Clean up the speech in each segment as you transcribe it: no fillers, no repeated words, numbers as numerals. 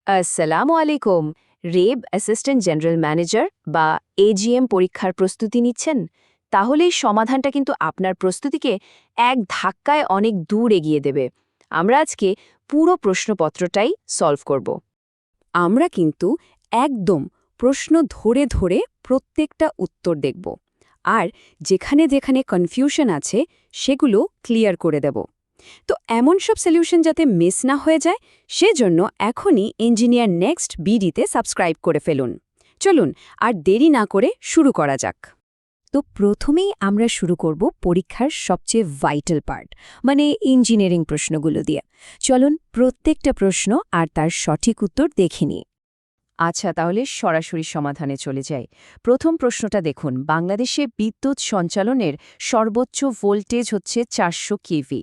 আসসালামু আলাইকুম। RAB assistant general manager বা এজিএম পরীক্ষার প্রস্তুতি নিচ্ছেন? তাহলে এই সমাধানটা কিন্তু আপনার প্রস্তুতিকে এক ধাক্কায় অনেক দূর এগিয়ে দেবে। আমরা আজকে পুরো প্রশ্নপত্রটাই সলভ করব। আমরা কিন্তু একদম প্রশ্ন ধরে ধরে প্রত্যেকটা উত্তর দেখব আর যেখানে যেখানে কনফিউশন আছে সেগুলো ক্লিয়ার করে দেব। তো এমন সব সলিউশন যাতে মিস না হয়ে যায় সেজন্য এখনই ইঞ্জিনিয়ার নেক্সট বিডিতে সাবস্ক্রাইব করে ফেলুন। চলুন আর দেরি না করে শুরু করা যাক। তো প্রথমেই আমরা শুরু করব পরীক্ষার সবচেয়ে ভাইটাল পার্ট, মানে ইঞ্জিনিয়ারিং প্রশ্নগুলো দিয়ে। চলুন প্রত্যেকটা প্রশ্ন আর তার সঠিক উত্তর দেখে নিই। আচ্ছা, তাহলে সরাসরি সমাধানে চলে যাই। প্রথম প্রশ্নটা দেখুন, বাংলাদেশে বিদ্যুৎ সঞ্চালনের সর্বোচ্চ ভোল্টেজ হচ্ছে 400 কেভি।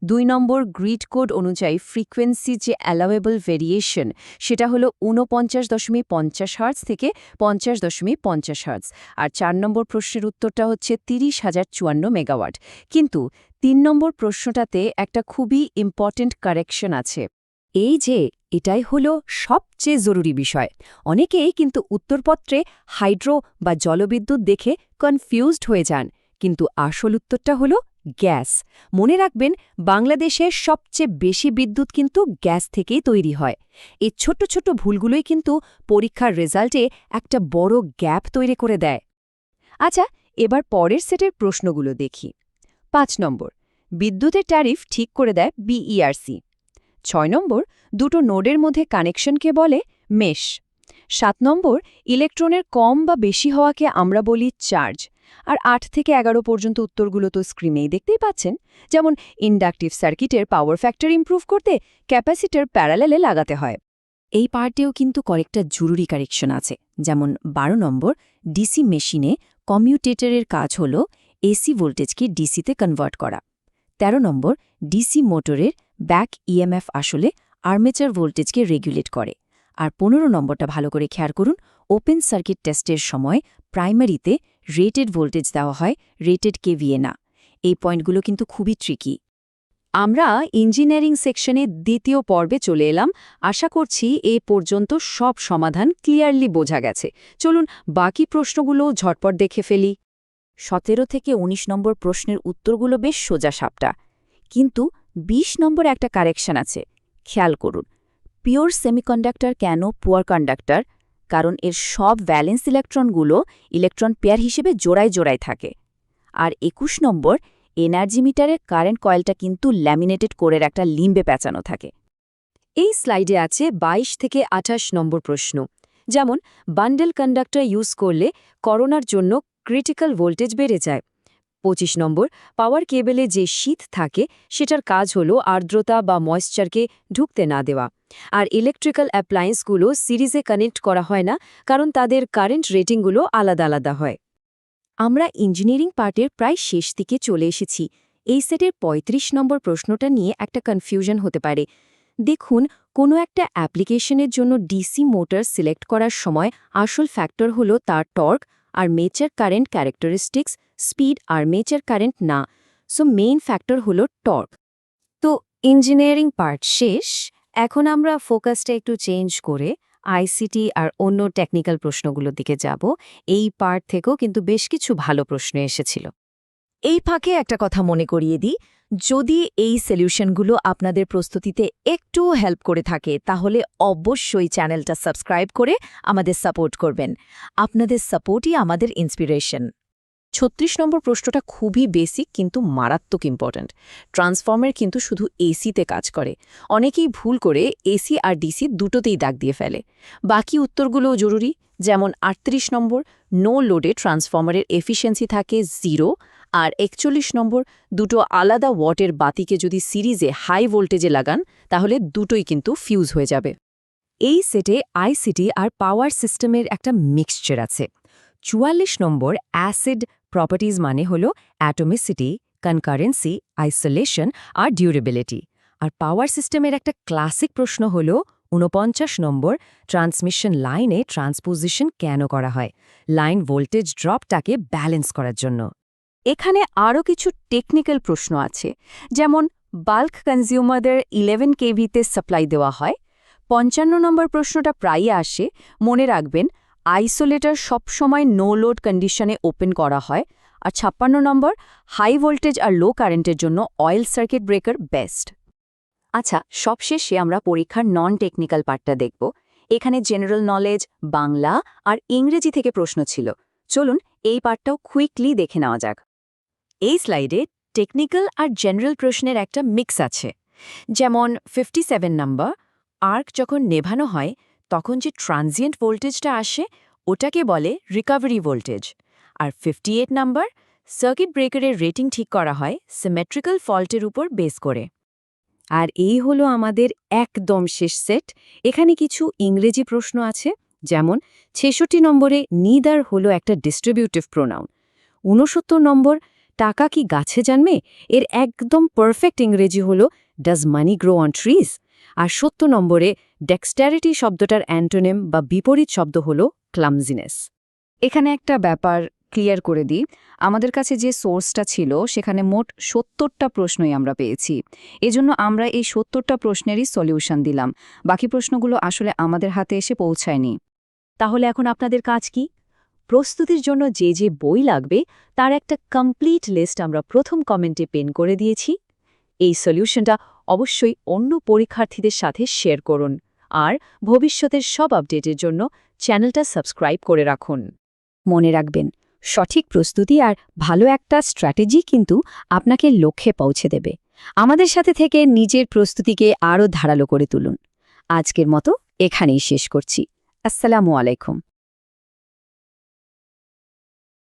2 নম্বর, গ্রিড কোড অনুযায়ী ফ্রিকোয়েন্সি যে অ্যালাওয়েবল ভেরিয়েশন সেটা হলো 49.50 হার্টজ থেকে 50.50 হার্টজ। আর 4 নম্বর প্রশ্নের উত্তরটা হচ্ছে 30,054 মেগাওয়াট। কিন্তু 3 নম্বর প্রশ্নটাতে একটা খুবই ইম্পর্ট্যান্ট কারেকশন আছে। এই যে এটাই হলো সবচেয়ে জরুরি বিষয়। অনেকেই কিন্তু উত্তরপত্রে হাইড্রো বা জলবিদ্যুৎ দেখে কনফিউজড হয়ে যান, কিন্তু আসল উত্তরটা হলো গ্যাস। মনে রাখবেন, বাংলাদেশের সবচেয়ে বেশি বিদ্যুৎ কিন্তু গ্যাস থেকেই তৈরি হয়। এই ছোট ছোট ভুলগুলোই কিন্তু পরীক্ষার রেজাল্টে একটা বড় গ্যাপ তৈরি করে দেয়। আচ্ছা, এবার পরের সেটের প্রশ্নগুলো দেখি। 5 নম্বর, বিদ্যুতের ট্যারিফ ঠিক করে দেয় বিইআরসি। 6 নম্বর, দুটো নোডের মধ্যে কানেকশনকে বলে মেশ। 7 নম্বর, ইলেকট্রনের কম বা বেশি হওয়াকে আমরা বলি চার্জ। আর 8 থেকে 11 পর্যন্ত উত্তরগুলো তো স্ক্রিনেই দেখতেই পাচ্ছেন। যেমন ইন্ডাকটিভ সার্কিটের পাওয়ার ফ্যাক্টর ইমপ্রুভ করতে ক্যাপাসিটর প্যারালেলে লাগাতে হয়। এই পার্টেও কিন্তু কয়েকটা জরুরি কারেকশন আছে। যেমন 12 নম্বর, ডিসি মেশিনে কমিউটেটরের কাজ হল এসি ভোল্টেজকে ডিসিতে কনভার্ট করা। 13 নম্বর, ডিসি মোটরের ব্যাক ইএমএফ আসলে আর্মেচার ভোল্টেজকে রেগুলেট করে। আর 15 নম্বরটা ভালো করে খেয়াল করুন, ওপেন সার্কিট টেস্টের সময় প্রাইমারিতে রেটেড ভোল্টেজ দেওয়া হয়, রেটেড কেভিএ না। এই পয়েন্টগুলো কিন্তু খুবই ট্রিকি। আমরা ইঞ্জিনিয়ারিং সেকশনে দ্বিতীয় পর্বে চলে এলাম। আশা করছি এ পর্যন্ত সব সমাধান ক্লিয়ারলি বোঝা গেছে। চলুন বাকি প্রশ্নগুলো ঝটপট দেখে ফেলি। 17 থেকে 19 নম্বর প্রশ্নের উত্তরগুলো বেশ সোজা সাপটা, কিন্তু 20 নম্বরে একটা কারেকশন আছে। খেয়াল করুন, পিওর সেমিকন্ডাক্টর কেন পুয়ার কন্ডাক্টর? কারণ এর সব ভ্যালেন্স ইলেকট্রনগুলো ইলেকট্রন পেয়ার হিসেবে জোড়ায় জোড়ায় থাকে। আর 21 নম্বর, এনার্জি মিটারের কারেন্ট কয়েলটা কিন্তু ল্যামিনেটেড কোরের একটা লিম্বে পেঁচানো থাকে। এই স্লাইডে আছে 22 থেকে 28 নম্বর প্রশ্ন। যেমন বান্ডেল কন্ডাক্টর ইউজ করলে করোনার জন্য ক্রিটিক্যাল ভোল্টেজ বেড়ে যায়। 25 নম্বর, পাওয়ার কেবেলে যে শীত থাকে সেটার কাজ হলো আর্দ্রতা বা ময়েশ্চারকে ঢুকতে না দেওয়া। আর ইলেকট্রিক্যাল অ্যাপ্লায়েন্সগুলো সিরিজে কানেক্ট করা হয় না, কারণ তাদের কারেন্ট রেটিংগুলো আলাদা আলাদা হয়। আমরা ইঞ্জিনিয়ারিং পার্টের প্রায় শেষ দিকে চলে এসেছি। এই সেটের 35 নম্বর প্রশ্নটা নিয়ে একটা কনফিউশন হতে পারে। দেখুন, কোনো একটা অ্যাপ্লিকেশনের জন্য ডিসি মোটর সিলেক্ট করার সময় আসল ফ্যাক্টর হলো তার টর্ক আর মেচার কারেন্ট ক্যারেক্টারিস্টিক্স, স্পিড আর মেচার কারেন্ট না। সো মেইন ফ্যাক্টর হলো টর্ক। তো ইঞ্জিনিয়ারিং পার্ট শেষ। এখন আমরা ফোকাসটা একটু চেঞ্জ করে আইসিটি আর অন্য টেকনিক্যাল প্রশ্নগুলোর দিকে যাব। এই পার্ট থেকেও কিন্তু বেশ কিছু ভালো প্রশ্ন এসেছিল। এই ফাঁকে একটা কথা মনে করিয়ে দিই, যদি এই সলিউশনগুলো আপনাদের প্রস্তুতিতে একটু হেল্প করে থাকে তাহলে অবশ্যই চ্যানেলটা সাবস্ক্রাইব করে আমাদের সাপোর্ট করবেন। আপনাদের সাপোর্টই আমাদের ইন্সপিরেশন। 36 নম্বর প্রশ্নটা খুবই বেসিক কিন্তু মারাত্মক ইম্পর্ট্যান্ট। ট্রান্সফর্মার কিন্তু শুধু এসিতে কাজ করে। অনেকেই ভুল করে এসি আর ডিসি দুটোতেই দাগ দিয়ে ফেলে। বাকি উত্তরগুলোও জরুরি। যেমন 38 নম্বর, নো লোডে ট্রান্সফর্মারের এফিসিয়েন্সি থাকে 0। আর 41 নম্বর, দুটো আলাদা ওয়াটের বাতিকে যদি সিরিজে হাই ভোল্টেজে লাগান তাহলে দুটোই কিন্তু ফিউজ হয়ে যাবে। এই সেটে আইসিটি আর পাওয়ার সিস্টেমের একটা মিক্সচার আছে। 44 নম্বর, অ্যাসিড প্রপার্টিজ মানে হল অ্যাটমিসিটি, কনকারেন্সি, আইসোলেশন আর ডিউরেবিলিটি। আর পাওয়ার সিস্টেমের একটা ক্লাসিক প্রশ্ন হল 49 নম্বর, ট্রান্সমিশন লাইনে ট্রান্সপোজিশন কেন করা হয়? লাইন ভোল্টেজ ড্রপটাকে ব্যালেন্স করার জন্য। এখানে আরও কিছু টেকনিক্যাল প্রশ্ন আছে, যেমন বাল্ক কনজিউমারদের 11 কেভিতে সাপ্লাই দেওয়া হয়, 55 নম্বর প্রশ্নটা প্রায়ই আসে, মনে রাখবেন আইসোলেটর সবসময় নো লোড কন্ডিশনে ওপেন করা হয়। আর 56 নম্বর, হাই ভোল্টেজ আর লো কারেন্টের জন্য অয়েল সার্কিট ব্রেকার বেস্ট। আচ্ছা, সবশেষে আমরা পরীক্ষার নন টেকনিক্যাল পার্টটা দেখব। এখানে জেনারেল নলেজ, বাংলা আর ইংরেজি থেকে প্রশ্ন ছিল। চলুন এই পার্টটাও কুইকলি দেখে নেওয়া যাক। এই স্লাইডে টেকনিক্যাল আর জেনারেল প্রশ্নের একটা মিক্স আছে। যেমন 57 নম্বর, আর্ক যখন নেভানো হয় তখন যে ট্রানজিয়েন্ট ভোল্টেজটা আসে ওটাকে বলে রিকভারি ভোল্টেজ। আর 58 নম্বর, সার্কিট ব্রেকারের রেটিং ঠিক করা হয় সিমেট্রিক্যাল ফল্টের উপর বেস করে। আর এই হলো আমাদের একদম শেষ সেট। এখানে কিছু ইংরেজি প্রশ্ন আছে, যেমন 66 নম্বরে নিদার হলো একটা ডিস্ট্রিবিউটিভ প্রোনাউন। 69 নম্বর, টাকা কি গাছে জন্মে, এর একদম পারফেক্ট ইংরেজি হলো does money grow on trees. আর 70 নম্বরে ডেক্সটারিটি শব্দটার অ্যান্টোনিম বা বিপরীত শব্দ হলো ক্লামজিনেস। এখানে একটা ব্যাপার ক্লিয়ার করে দিই, আমাদের কাছে যে সোর্সটা ছিল সেখানে মোট 70টা প্রশ্নই আমরা পেয়েছি। এজন্য আমরা এই 70টা প্রশ্নেরই সলিউশন দিলাম। বাকি প্রশ্নগুলো আসলে আমাদের হাতে এসে পৌঁছায়নি। তাহলে এখন আপনাদের কাজ কি? প্রস্তুতির জন্য যে যে বই লাগবে তার একটা কমপ্লিট লিস্ট আমরা প্রথম কমেন্টে পেন করে দিয়েছি। এই সলিউশনটা অবশ্যই অন্য পরীক্ষার্থীদের সাথে শেয়ার করুন। আর ভবিষ্যতের সব আপডেটের জন্য চ্যানেলটা সাবস্ক্রাইব করে রাখুন। মনে রাখবেন, সঠিক প্রস্তুতি আর ভালো একটা স্ট্র্যাটেজি কিন্তু আপনাকে লক্ষ্যে পৌঁছে দেবে। আমাদের সাথে থেকে নিজের প্রস্তুতিকে আরও ধারালো করে তুলুন। আজকের মতো এখানেই শেষ করছি। আসসালামু আলাইকুম।